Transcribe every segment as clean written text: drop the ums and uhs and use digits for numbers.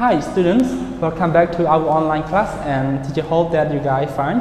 Hi students, welcome back to our online class, and teacher hope that you guys fine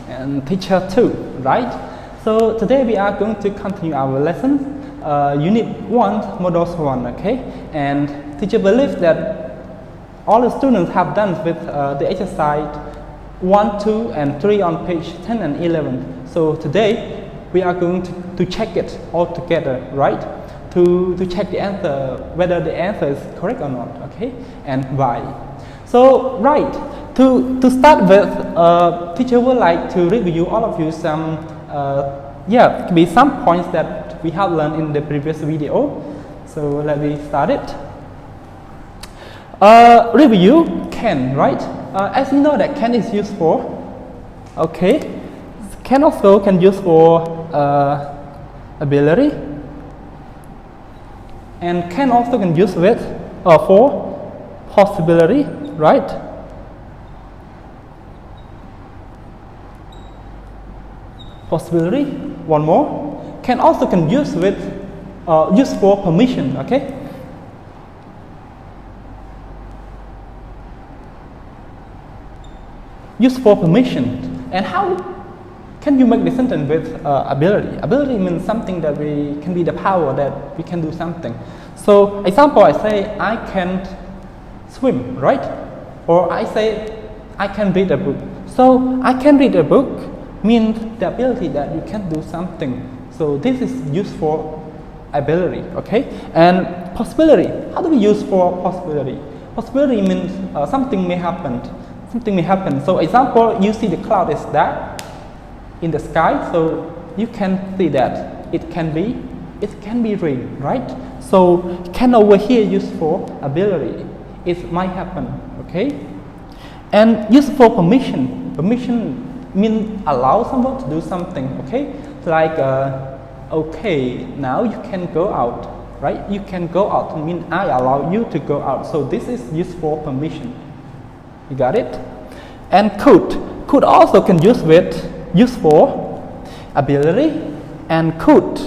and teacher too, right? So today we are going to continue our lesson, unit 1, modals 1, okay? And teacher believes that all the students have done with the exercise 1, 2 and 3 on page 10 and 11. So today we are going to check it all together, right? To check the answer, whether the answer is correct or not, okay, and why. So, right, to start with, teacher would like to review all of you some, be some points that we have learned in the previous video. So, let me start it. Review can, right? As you know that can is used for, okay, can also can use for ability. And can also can use with for possibility, right? Possibility. One more. Can also can use with use for permission. Okay. Use for permission. And how can you make the sentence with ability? Ability means something that we can be the power that we can do something. So, example, I say I can't swim, right? Or I say I can read a book. So, I can read a book means the ability that you can do something. So, this is used for ability, okay? And possibility. How do we use for possibility? Possibility means something may happen. Something may happen. So, example, you see the cloud is dark in the sky, so you can see that it can be rain, right? So can over here used for ability. It might happen, okay? And used for permission. Permission means allow someone to do something, okay? Like okay, now you can go out, right? You can go out means I allow you to go out. So this is used for permission. You got it? And could also can use for ability, and could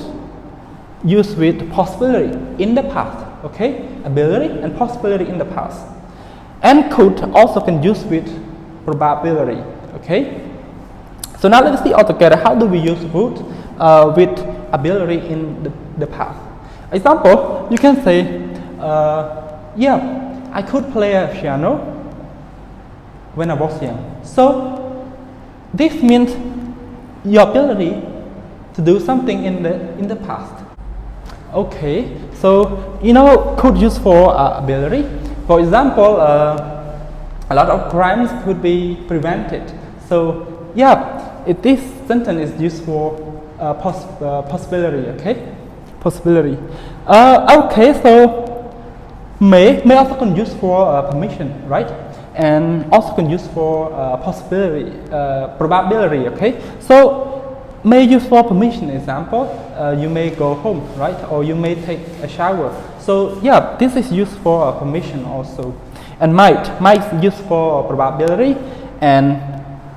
use with possibility in the past, okay? Ability and possibility in the past. And could also can use with probability, okay? So now let's see all together how do we use would with ability in the past. Example, you can say, I could play a piano when I was young. So this means your ability to do something in the past. Okay, so you know could use for ability. For example, a lot of crimes could be prevented. So this sentence is used for possibility. Okay, possibility. Okay, so may also can use for permission, right? And also can use for possibility, probability, okay? So, may use for permission, example, you may go home, right? Or you may take a shower. So, this is used for permission also. And might used for probability, and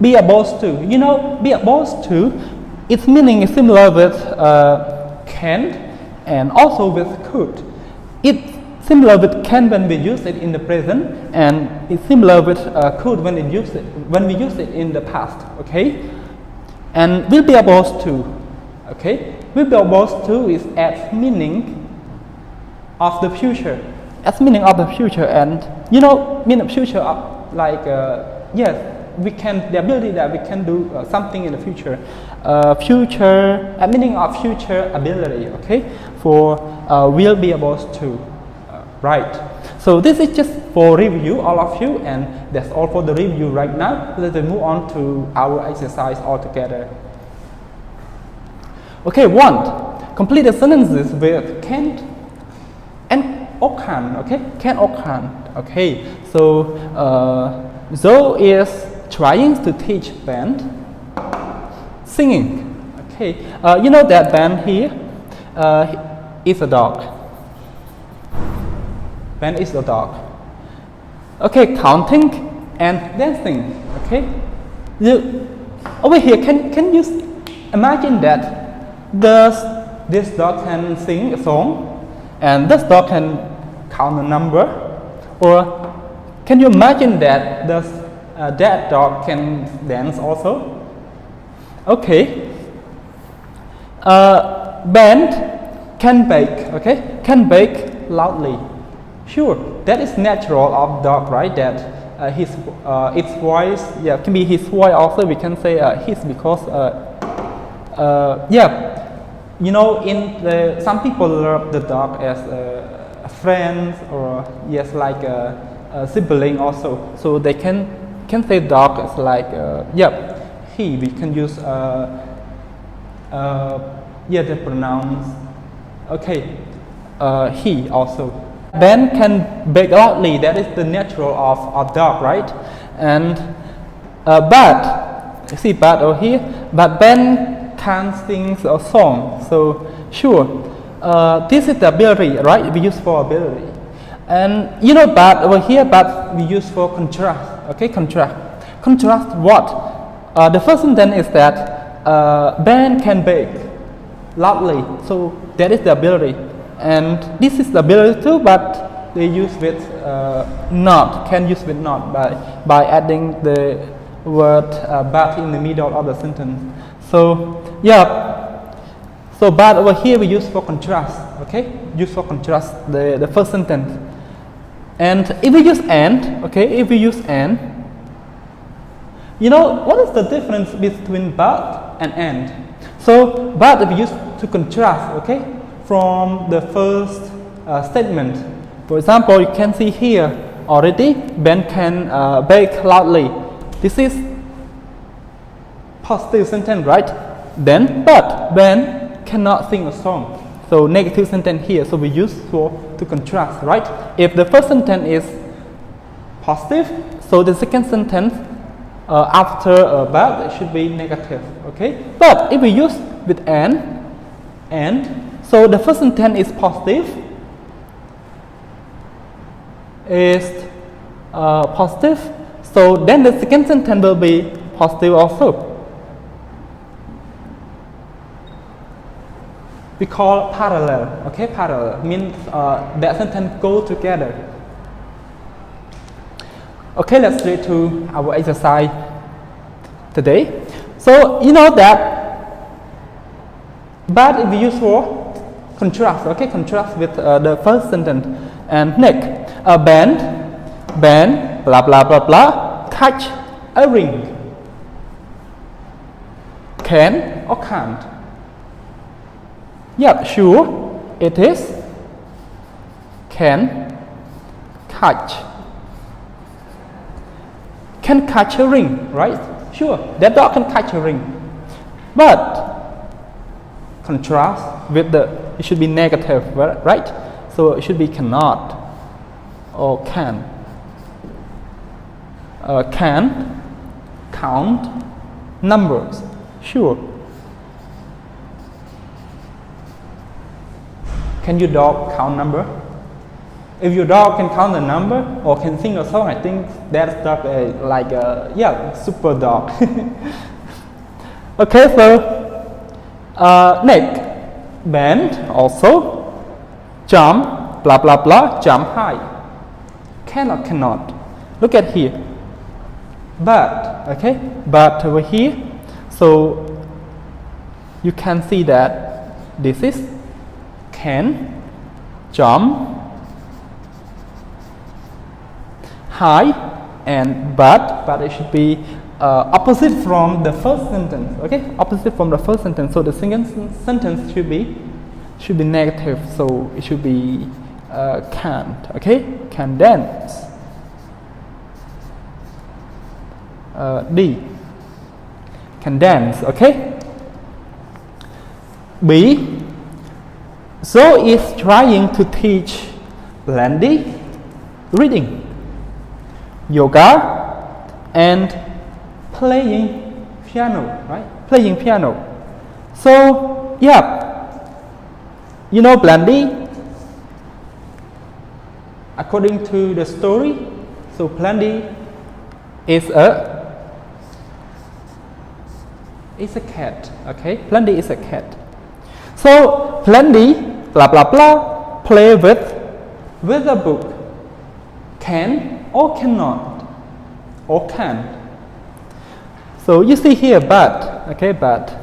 be about to. You know, be about to, its meaning is similar with can and also with could. It's similar with can when we use it in the present, and it's similar with could when we use it in the past, okay? And will be about to, okay? Will be about to is as meaning of the future, as meaning of the future, and you know, meaning of future of like yes, we can the ability that we can do something in the future, meaning of future ability, okay? For will be about to. Right. So this is just for review, all of you, and that's all for the review right now. Let's move on to our exercise altogether. Okay, 1. Complete the sentences with can and or can. Okay, can or can. Okay. So Zoe is trying to teach band singing. Okay. You know that band here is a dog. Ben is the dog. Okay, counting and dancing. Okay, over here, can you imagine that this dog can sing a song, and this dog can count a number, or Can you imagine that that dog can dance also? Okay. Band can bake, okay? Can bake loudly. Sure, that is natural of dog, right? That its voice, yeah, can be his voice also. We can say his because, yeah, you know, some people love the dog as a friend or yes, like a sibling also. So they can say dog as like yeah, he. We can use yeah, the pronouns. Okay, he also. Ben can bake loudly. That is the natural of dog, right? And but see, but over here, but Ben can't sing a song. So sure, this is the ability, right? We use for ability. And you know, but over here, but we use for contrast. Okay, contrast. Contrast what? The first sentence is that Ben can bake loudly. So that is the ability. And this is the ability too, but they use with not, can use with not by adding the word but in the middle of the sentence. So yeah, so but over here we use for contrast, okay? Use for contrast the first sentence. And if we use and, okay, if we use and, you know, what is the difference between but and? So but we use to contrast, okay? From the first statement. For example, you can see here already, Ben can bake loudly. This is positive sentence, right? Then, but Ben cannot sing a song. So negative sentence here. So we use for to contrast, right? If the first sentence is positive, so the second sentence after but it should be negative, okay? But if we use with and so the first sentence is positive, so then the second sentence will be positive also. We call parallel, okay? Parallel means that sentence go together. Okay, let's read to our exercise today. So you know that, but if we use for contrast, okay, contrast with the first sentence. And next, Ben, blah blah blah blah, catch a ring. Can or can't? Yeah, sure, it is. Can catch. Can catch a ring, right? Sure, that dog can catch a ring. But contrast with it should be negative, right? So it should be cannot or can. Can count numbers. Sure. Can your dog count number? If your dog can count the number or can sing a song, I think that's dog like a yeah, super dog. Okay, so next, Ben also jump, blah blah blah, jump high. Can or cannot? Look at here. But, okay, but over here, so you can see that this is can jump high and but it should be opposite from the first sentence, okay, opposite from the first sentence. So the second sentence should be negative, so it should be can't, okay, can dance. D, can dance, okay. B, Zoe is trying to teach Blandy reading, yoga, and playing piano, right? Playing piano. So, yeah, you know Blandy, according to the story, so Blandy is a cat, okay? Blandy is a cat. So Blandy, blah blah blah, play with a book. Can or cannot or can. So you see here but, okay, but.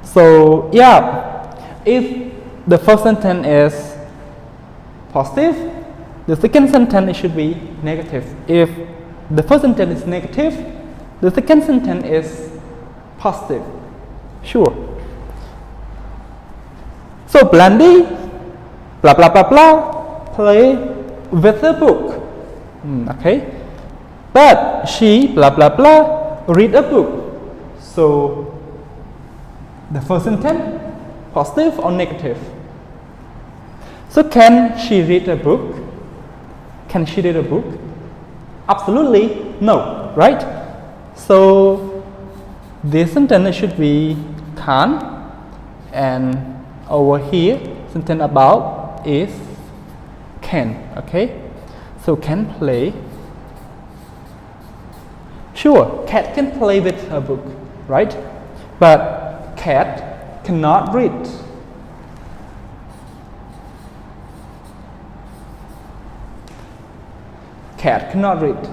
So yeah, if the first sentence is positive, the second sentence should be negative. If the first sentence is negative, the second sentence is positive. Sure. So Blandy, blah blah blah blah, play with a book. Okay. But she, blah blah blah, read a book. So the first sentence, positive or negative? So can she read a book? Can she read a book? Absolutely no, right? So this sentence should be can, and over here sentence about is can. Okay, so can play. Sure, cat can play with a book, right? But cat cannot read. Cat cannot read.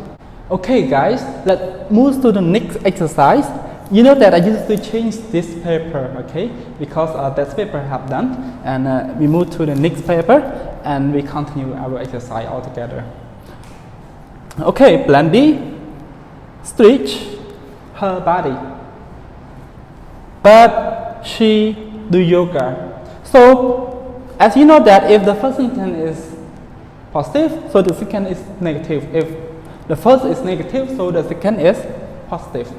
Okay guys, let's move to the next exercise. You know that I used to change this paper, okay, because that paper I have done, and we move to the next paper and we continue our exercise altogether. Okay, Blandy stretch her body, but she do yoga. So as you know that if the first sentence is positive, so the second is negative. If the first is negative, so the second is positive.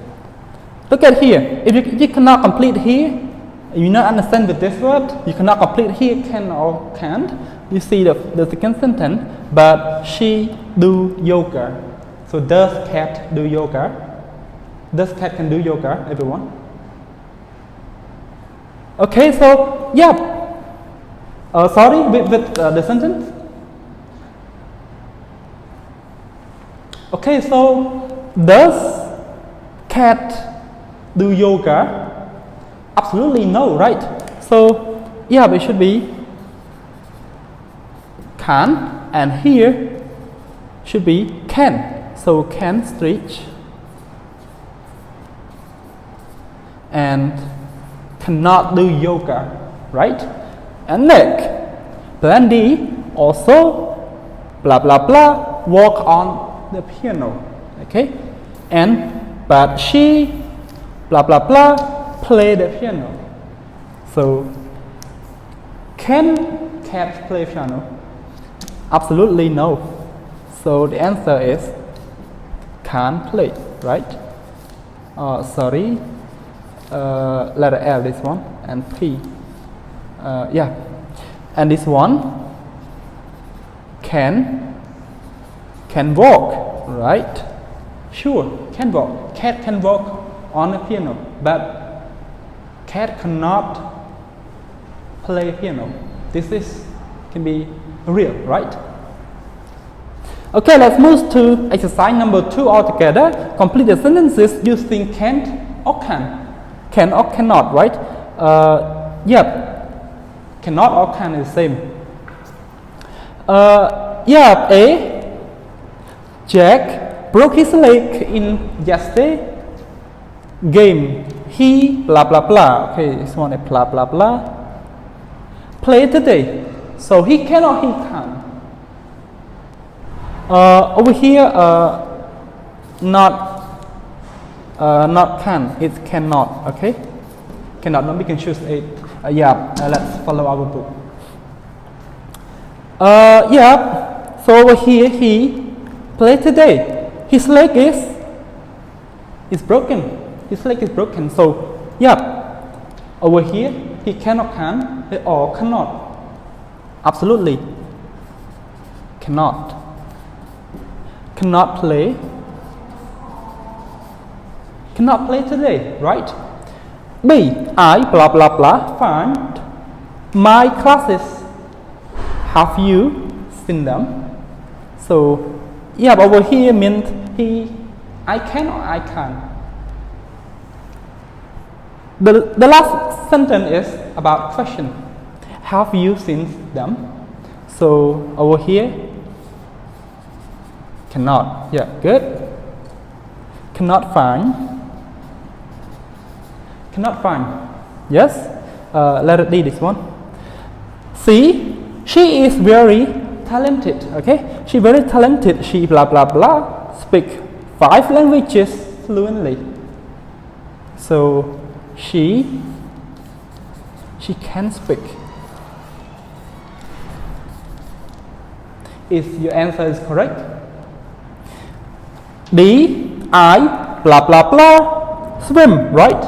Look at here. If you cannot complete here, you not understand with this word, you cannot complete here can or can't. You see the second sentence, but she do yoga. So does cat do yoga? Does cat can do yoga, everyone? Okay, so yeah. Sorry, with the sentence. Okay, so does cat do yoga? Absolutely no, right? So yeah, it should be can, and here should be can. So can stretch and cannot do yoga, right? And next, Blandy also blah blah blah walk on the piano, okay? And but she blah blah blah play the piano. So can cat play piano? Absolutely no. So the answer is can't play, right? Sorry, letter L, this one, and P. Yeah, and this one can walk, right? Sure, can walk. Cat can walk on a piano, but cat cannot play piano. This can be real, right? Okay, let's move to exercise number 2 altogether. Complete the sentences using can't or can or cannot, right? Yeah, cannot or can is the same. Yeah, A. Jack broke his leg in yesterday game. He blah blah blah. Okay, this one is blah blah blah. Play today. So he can or he can. Over here, not can, it's cannot, okay? Cannot, no, we can choose it. Yeah, let's follow our book. Yeah, so over here, he played today. His leg is broken. His leg is broken. So, yeah, over here, he cannot can or cannot. Absolutely, cannot. Cannot play today, right? B. I blah blah blah find my classes. Have you seen them? So yeah, but over here means I can or I can. The last sentence is about question. Have you seen them? So over here Cannot. Yeah, good. Cannot find. Cannot find. Yes. Let it be this one. C. She is very talented. Okay. She very talented. She blah blah blah. Speak 5 languages fluently. So she can speak. Is your answer is correct? D. I blah blah blah swim, right?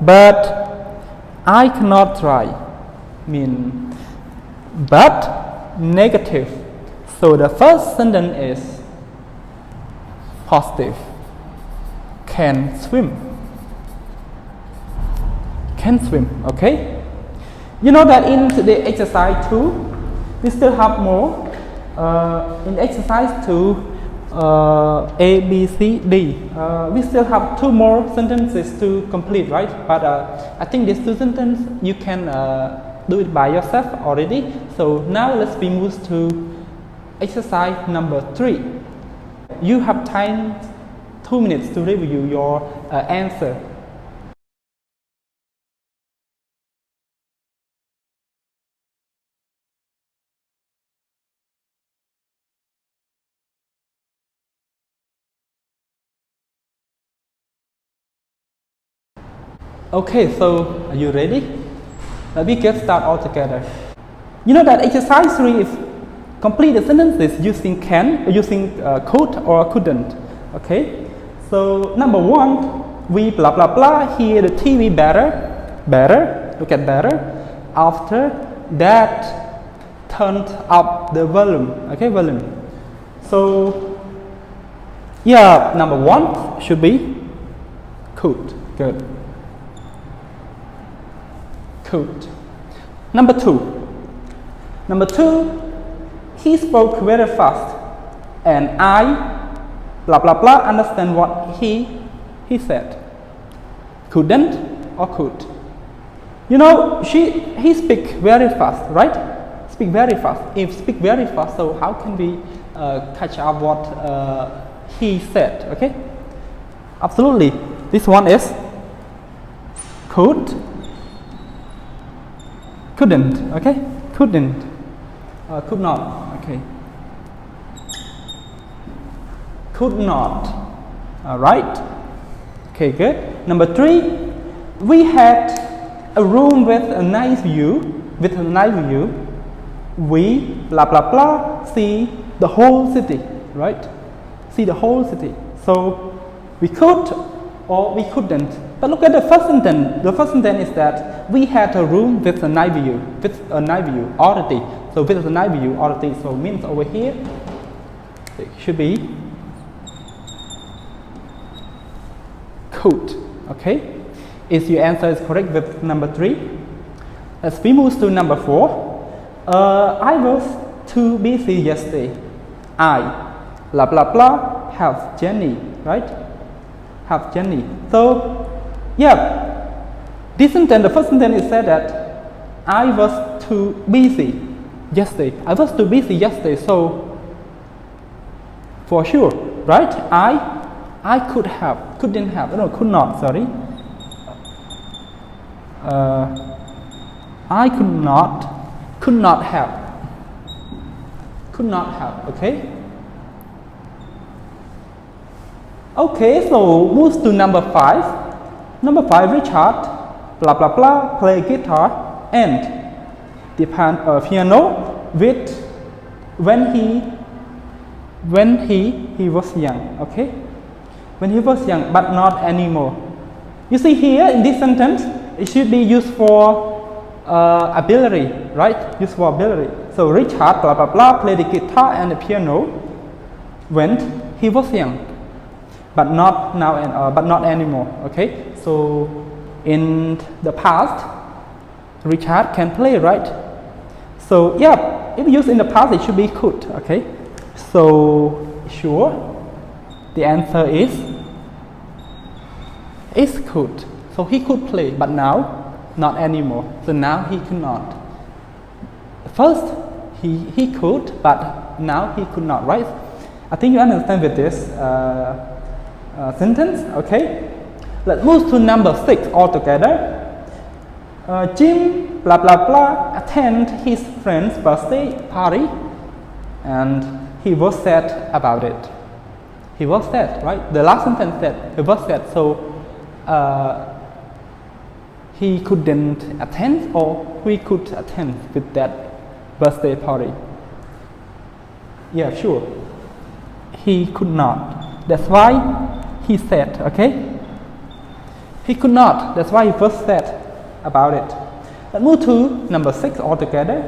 But I cannot try. Mean but negative. So the first sentence is positive. Can swim. Can swim. Okay. You know that in the exercise 2, we still have more. In exercise 2, A, B, C, D, we still have 2 more sentences to complete, right? But I think these 2 sentences you can do it by yourself already. So now let's be moved to exercise number 3. You have time 2 minutes to review your answer. Okay, so are you ready? Let me get started all together. You know that exercise 3 is complete the sentences using can, using could or couldn't. Okay, so number 1, we blah blah blah hear the TV better, look at better. After that, turned up the volume. Okay, volume. So yeah, number 1 should be could. Good. Could. Number 2, he spoke very fast, and I blah blah blah understand what he said. Couldn't or could. You know, he speak very fast, right? Speak very fast. If speak very fast, so how can we catch up what he said? Okay. Absolutely. This one is could. Couldn't, okay? Couldn't. Could not, okay. Could not. Alright. Okay, good. Number 3, we had a room with a nice view. With a nice view. We, blah, blah, blah, see the whole city, right? See the whole city. So, we could or we couldn't. But look at the first sentence. The first sentence is that we had a room with a night view. With a night view already. So with a night view already. So means over here it should be could. Okay. Is your answer is correct with number 3? As we move to number 4. I was too busy yesterday. I blah blah blah have Jenny, right? Have Jenny. So yeah, this sentence, the first sentence is said that I was too busy yesterday. I was too busy yesterday, so for sure, right? I could have, couldn't have, no, could not, sorry. I could not have, okay? Okay, so move to number 5. Number 5, Richard, blah blah blah, play guitar and the piano with when he was young. Okay, when he was young, but not anymore. You see here in this sentence, it should be used for ability, right? Used for ability. So Richard, blah blah blah, play the guitar and the piano when he was young. But not now and but not anymore. Okay, so in the past, Richard can play, right? So yeah, if used in the past, it should be could. Okay, so sure, the answer is could. So he could play, but now not anymore. So now he could not. First he could, but now he could not, right? I think you understand with this sentence. Okay, let's move to number 6 altogether. Jim blah blah blah attend his friend's birthday party, and he was sad about it. He was sad, right? The last sentence said he was sad, so he couldn't attend, or we could attend with that birthday party. Yeah, sure. He could not. That's why he said, okay? He could not. That's why he was sad about it. Let's move to number 6 altogether.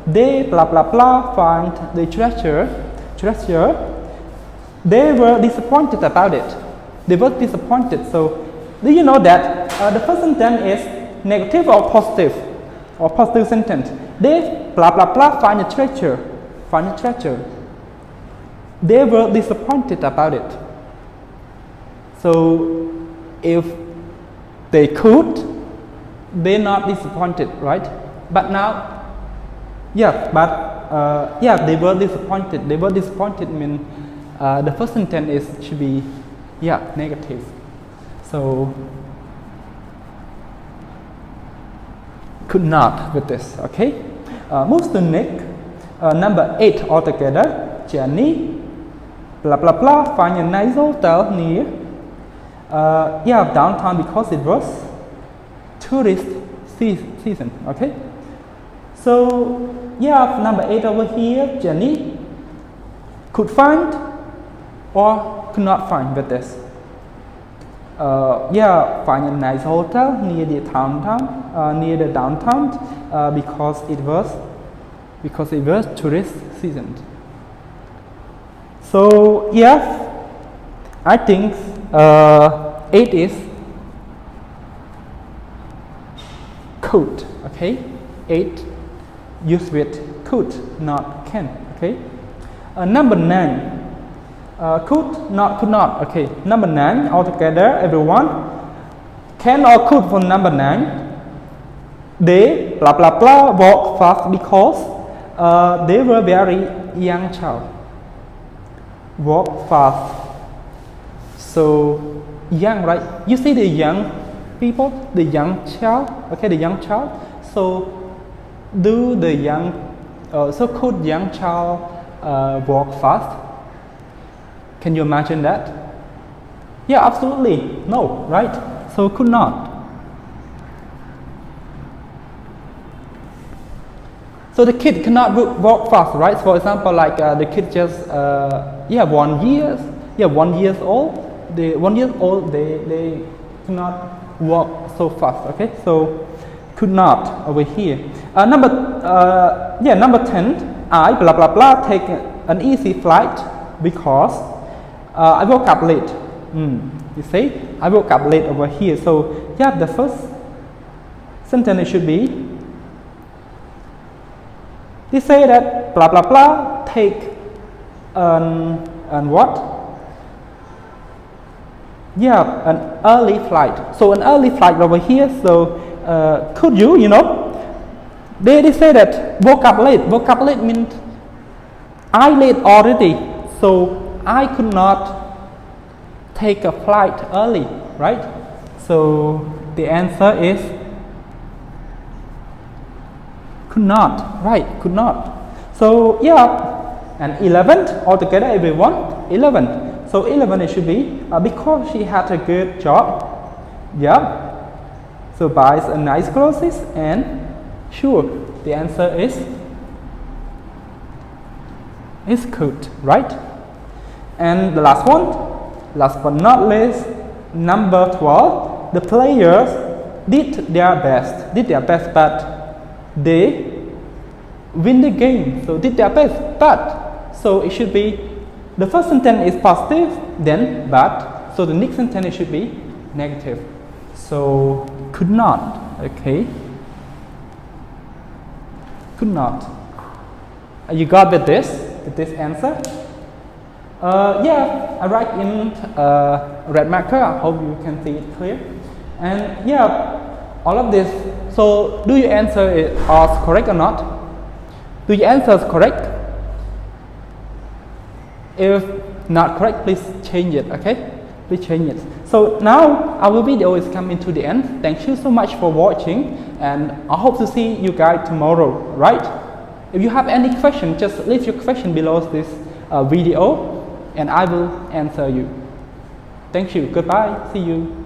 They blah blah blah find the treasure. They were disappointed about it. They were disappointed. So, do you know that the first sentence is negative or positive sentence? They blah blah blah find a treasure. Find a treasure. They were disappointed about it. So, if they could, they're not disappointed, right? But now, yeah, but they were disappointed. They were disappointed means the first sentence should be, negative. So, could not with this, okay? Moves to Nick. Number 8 altogether. Jenny, blah blah blah, find a nice hotel near, downtown because it was tourist season, okay? So, number 8 over here, Jenny could find or could not find with this. Find a nice hotel near the downtown, because it was tourist season. So I think 8 is could. Okay, 8 used with could, not can. Okay, number 9. Could not. Okay, number 9 altogether. Everyone, can or could for number 9. They blah blah blah walk fast because they were very young child. Walk fast. So young, right? You see the young people, the young child. Okay, the young child. So do the young. So could young child walk fast? Can you imagine that? Yeah, absolutely. No, right? So could not. So the kid cannot walk fast, right? For example, like the kid just 1 year, 1 year old. The 1 year old they cannot walk so fast. Okay, so could not over here. Number 10. I blah blah blah take an easy flight because I woke up late. You see, I woke up late over here. So the first sentence should be. They say that blah blah blah take an what? An early flight. So an early flight over here. So could you they say that woke up late. Woke up late means I late already. So I could not take a flight early, right? So the answer is could not, right? Could not. So and 11 altogether, everyone. 11. So 11 it should be because she had a good job. So buys a nice clothes, and sure, the answer is could, right? And the last one, last but not least, number 12. The players did their best, but they win the game. So did their best, but so it should be the first sentence is positive, then but. So the next sentence should be negative. So could not. Okay. Could not. You got with this answer? I write in red marker. I hope you can see it clear. And all of this. So do you answer it as correct or not? Do you answer correct? If not correct, please change it, okay? Please change it. So now our video is coming to the end. Thank you so much for watching, and I hope to see you guys tomorrow, right? If you have any question, just leave your question below this video and I will answer you. Thank you. Goodbye. See you.